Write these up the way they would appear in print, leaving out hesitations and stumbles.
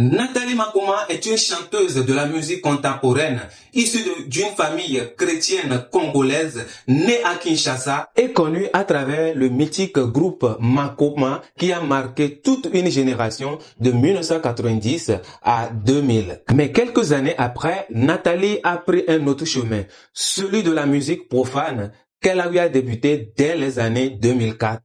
Nathalie Makoma est une chanteuse de la musique contemporaine, issue d'une famille chrétienne congolaise, née à Kinshasa et connue à travers le mythique groupe Makoma qui a marqué toute une génération de 1990 à 2000. Mais quelques années après, Nathalie a pris un autre chemin, celui de la musique profane qu'elle a eu à débuter dès les années 2004.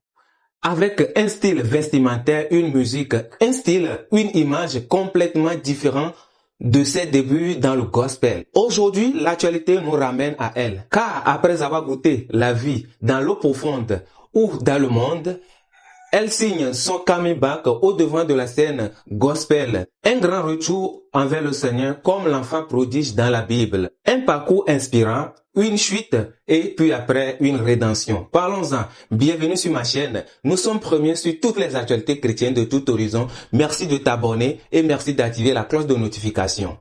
Avec un style vestimentaire, une musique, un style, une image complètement différente de ses débuts dans le gospel. Aujourd'hui, l'actualité nous ramène à elle. Car après avoir goûté la vie dans l'eau profonde ou dans le monde, elle signe son comeback au devant de la scène gospel. Un grand retour envers le Seigneur comme l'enfant prodige dans la Bible. Un parcours inspirant, une chute et puis après une rédemption. Parlons-en. Bienvenue sur ma chaîne. Nous sommes premiers sur toutes les actualités chrétiennes de tout horizon. Merci de t'abonner et merci d'activer la cloche de notification.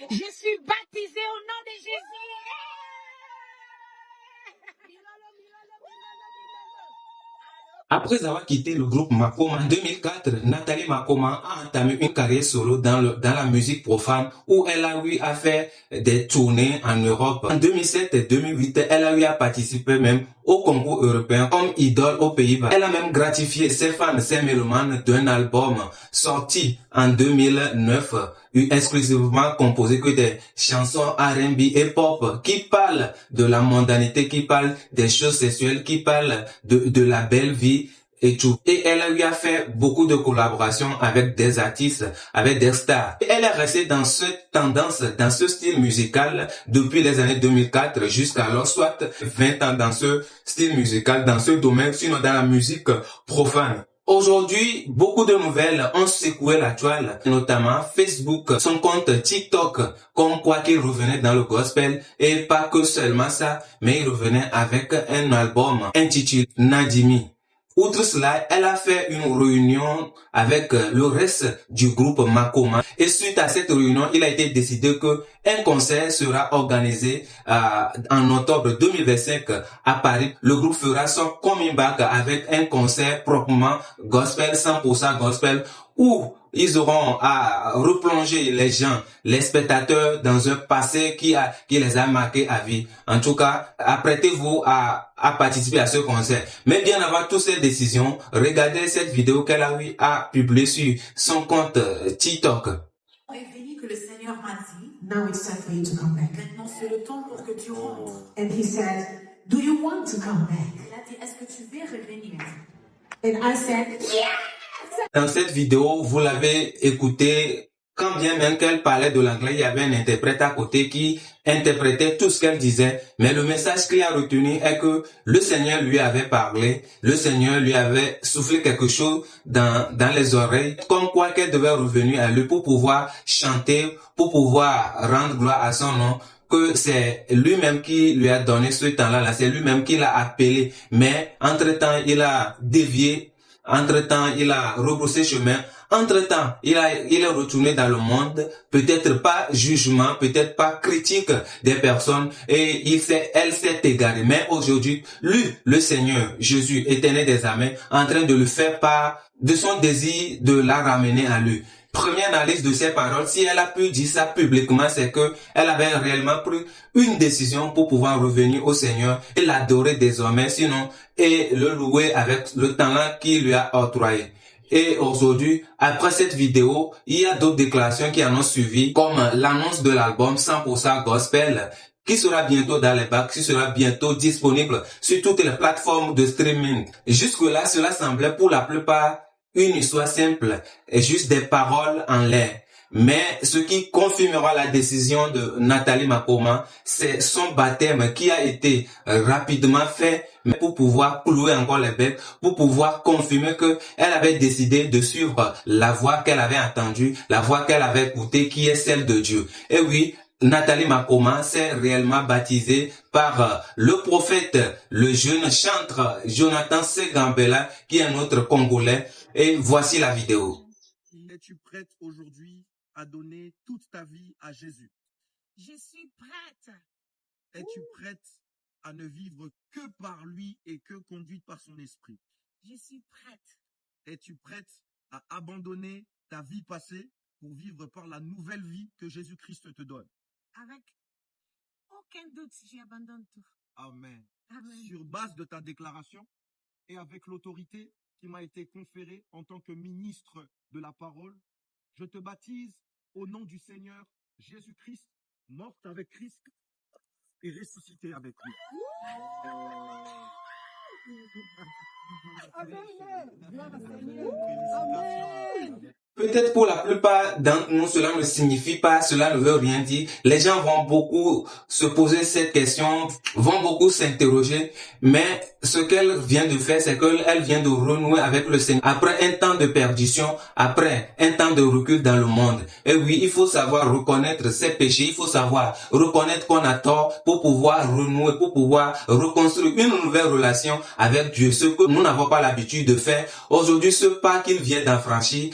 Je suis baptisé au nom de Jésus. Après avoir quitté le groupe Makoma en 2004, Nathalie Makoma a entamé une carrière solo dans la musique profane où elle a eu à faire des tournées en Europe. En 2007 et 2008, elle a eu à participer même au concours européen comme idole aux Pays-Bas. Elle a même gratifié ses fans, ses mélomanes d'un album sorti en 2009, exclusivement composé que des chansons R&B et pop qui parlent de la mondanité, qui parlent des choses sexuelles, qui parlent de la belle vie et tout. Et elle a eu à faire beaucoup de collaborations avec des artistes, avec des stars. Et elle est restée dans cette tendance, dans ce style musical depuis les années 2004 jusqu'à alors, soit 20 ans dans ce style musical, dans ce domaine, sinon dans la musique profane. Aujourd'hui, beaucoup de nouvelles ont secoué la toile, notamment Facebook, son compte TikTok, comme quoi qu'il revenait dans le gospel, et pas que seulement ça, mais il revenait avec un album intitulé Nadimi. Outre cela, elle a fait une réunion avec le reste du groupe Makoma et suite à cette réunion, il a été décidé que un concert sera organisé en octobre 2025 à Paris. Le groupe fera son comeback avec un concert proprement gospel, 100% gospel, où ils auront à replonger les gens, les spectateurs dans un passé qui les a marqués à vie. En tout cas, apprêtez-vous à participer à ce concert. Mais bien avant toutes ces décisions, regardez cette vidéo qu'elle a eu à publier sur son compte TikTok. Est venu que le Seigneur m'a dit, Now it's time for you to come back. maintenant c'est le temps pour que tu rentres. And he said, do you want to come back? Il a dit, est-ce que tu veux revenir? And I said, yes! Dans cette vidéo, vous l'avez écouté, quand bien même qu'elle parlait de l'anglais, il y avait un interprète à côté qui interprétait tout ce qu'elle disait. Mais le message qu'il a retenu est que le Seigneur lui avait parlé, le Seigneur lui avait soufflé quelque chose dans les oreilles, comme quoi qu'elle devait revenir à lui pour pouvoir chanter, pour pouvoir rendre gloire à son nom, que c'est lui-même qui lui a donné ce temps-là, c'est lui-même qui l'a appelé. Mais entre-temps, il a dévié. Entre-temps, il a rebroussé chemin. Entre-temps, il est retourné dans le monde, peut-être pas jugement, peut-être pas critique des personnes, et elle s'est égarée. Mais aujourd'hui, lui, le Seigneur, Jésus, éternel des armées, en train de le faire part de son désir de la ramener à lui. Première analyse de ses paroles, si elle a pu dire ça publiquement, c'est que elle avait réellement pris une décision pour pouvoir revenir au Seigneur et l'adorer désormais, sinon, et le louer avec le talent qu'il lui a octroyé. Et aujourd'hui, après cette vidéo, il y a d'autres déclarations qui en ont suivi, comme l'annonce de l'album 100% Gospel, qui sera bientôt dans les bacs, qui sera bientôt disponible sur toutes les plateformes de streaming. Jusque-là, cela semblait pour la plupart une histoire simple et juste des paroles en l'air. Mais ce qui confirmera la décision de Nathalie Makoma, c'est son baptême qui a été rapidement fait pour pouvoir clouer encore les becs, pour pouvoir confirmer que elle avait décidé de suivre la voix qu'elle avait entendue, la voix qu'elle avait écoutée, qui est celle de Dieu. Et oui, Nathalie Makoma s'est réellement baptisée par le prophète, le jeune chantre Jonathan Segambela, qui est notre Congolais. Et voici la vidéo. Es-tu prête aujourd'hui à donner toute ta vie à Jésus? Je suis prête. Es-tu prête à ne vivre que par lui et que conduite par son esprit? Je suis prête. Es-tu prête à abandonner ta vie passée pour vivre par la nouvelle vie que Jésus-Christ te donne? Avec aucun doute, j'abandonne tout. Amen. Amen. Sur base de ta déclaration et avec l'autorité qui m'a été conférée en tant que ministre de la parole, je te baptise au nom du Seigneur Jésus-Christ, morte avec Christ et ressuscité avec lui. Peut-être pour la plupart d'entre nous, cela ne signifie pas, cela ne veut rien dire. Les gens vont beaucoup se poser cette question, vont beaucoup s'interroger, mais ce qu'elle vient de faire, c'est qu'elle vient de renouer avec le Seigneur. Après un temps de perdition, après un temps de recul dans le monde. Et oui, il faut savoir reconnaître ses péchés, il faut savoir reconnaître qu'on a tort pour pouvoir renouer, pour pouvoir reconstruire une nouvelle relation avec Dieu. Ce que nous n'avons pas l'habitude de faire. Aujourd'hui, ce pas qu'il vient d'en franchir,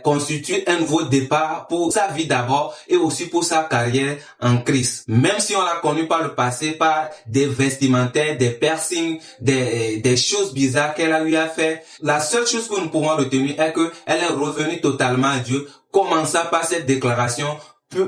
constitue un nouveau départ pour sa vie d'abord et aussi pour sa carrière en Christ. Même si on l'a connu par le passé, par des vestimentaires, des piercings, des choses bizarres qu'elle a eu à faire, la seule chose que nous pouvons retenir est qu'elle est revenue totalement à Dieu, commençant par cette déclaration,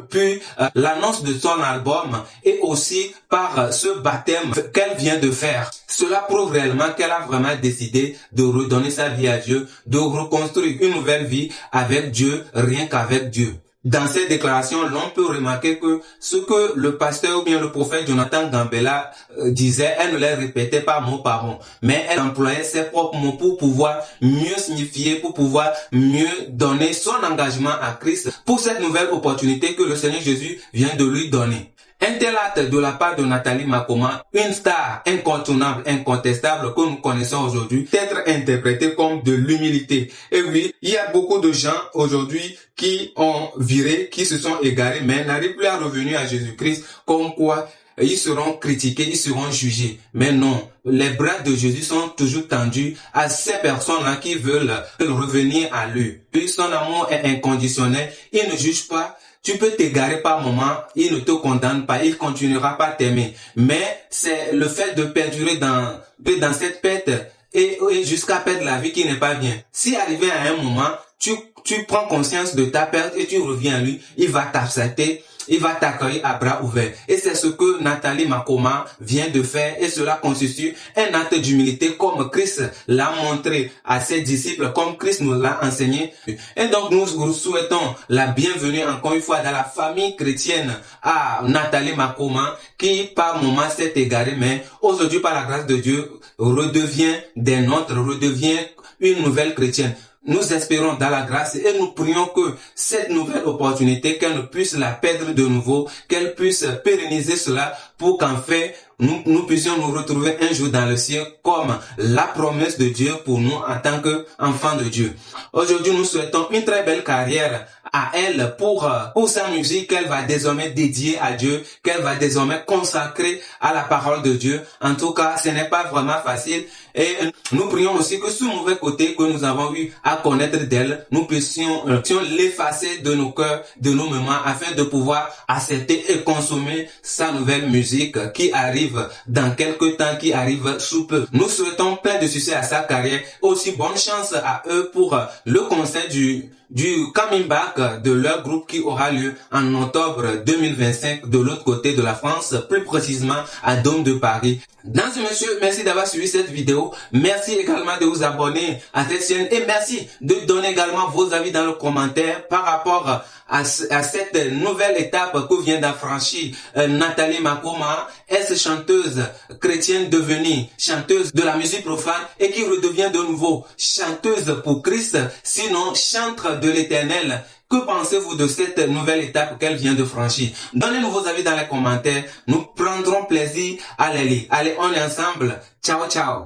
puis l'annonce de son album et aussi par ce baptême qu'elle vient de faire. Cela prouve réellement qu'elle a vraiment décidé de redonner sa vie à Dieu, de reconstruire une nouvelle vie avec Dieu, rien qu'avec Dieu. Dans cette déclaration, l'on peut remarquer que ce que le pasteur ou bien le prophète Jonathan Gambella disait, elle ne les répétait pas mot par mot, mais elle employait ses propres mots pour pouvoir mieux signifier, pour pouvoir mieux donner son engagement à Christ pour cette nouvelle opportunité que le Seigneur Jésus vient de lui donner. Un tel acte de la part de Nathalie Makoma, une star incontournable, incontestable que nous connaissons aujourd'hui, peut être interprété comme de l'humilité. Et oui, il y a beaucoup de gens aujourd'hui qui ont viré, qui se sont égarés, mais n'arrivent plus à revenir à Jésus-Christ, comme quoi ils seront critiqués, ils seront jugés. Mais non, les bras de Jésus sont toujours tendus à ces personnes-là qui veulent revenir à lui. Puis son amour est inconditionnel, il ne juge pas. Tu peux t'égarer par moment, il ne te condamne pas, il continuera pas t'aimer. Mais c'est le fait de perdurer dans cette perte et jusqu'à perdre la vie qui n'est pas bien. Si arrivé à un moment, tu prends conscience de ta perte et tu reviens à lui, il va t'accepter, il va t'accueillir à bras ouverts. Et c'est ce que Nathalie Makoma vient de faire et cela constitue un acte d'humilité comme Christ l'a montré à ses disciples, comme Christ nous l'a enseigné. Et donc nous souhaitons la bienvenue encore une fois dans la famille chrétienne à Nathalie Makoma qui par moment s'est égarée, mais aujourd'hui par la grâce de Dieu redevient des nôtres, redevient une nouvelle chrétienne. Nous espérons dans la grâce et nous prions que cette nouvelle opportunité, qu'elle ne puisse la perdre de nouveau, qu'elle puisse pérenniser cela pour qu'en fait, nous puissions nous retrouver un jour dans le ciel comme la promesse de Dieu pour nous en tant qu'enfants de Dieu. Aujourd'hui, nous souhaitons une très belle carrière à elle pour sa musique qu'elle va désormais dédier à Dieu, qu'elle va désormais consacrer à la parole de Dieu. En tout cas, ce n'est pas vraiment facile et nous prions aussi que ce mauvais côté que nous avons eu à connaître d'elle, nous puissions l'effacer de nos cœurs, de nos mémoires afin de pouvoir accepter et consommer sa nouvelle musique qui arrive dans quelques temps, qui arrive sous peu. Nous souhaitons plein de succès à sa carrière, aussi bonne chance à eux pour le concert du coming back de leur groupe qui aura lieu en octobre 2025 de l'autre côté de la France, plus précisément à Dôme de Paris. Mesdames et messieurs, merci d'avoir suivi cette vidéo. Merci également de vous abonner à cette chaîne et merci de donner également vos avis dans le commentaire par rapport à cette nouvelle étape que vient d'affranchir Nathalie Makoma, ex-chanteuse chrétienne devenue chanteuse de la musique profane et qui redevient de nouveau chanteuse pour Christ, sinon chantre de l'Éternel. Que pensez-vous de cette nouvelle étape qu'elle vient de franchir? Donnez-nous vos avis dans les commentaires. Nous prendrons plaisir à les lire. Allez, on est ensemble. Ciao, ciao.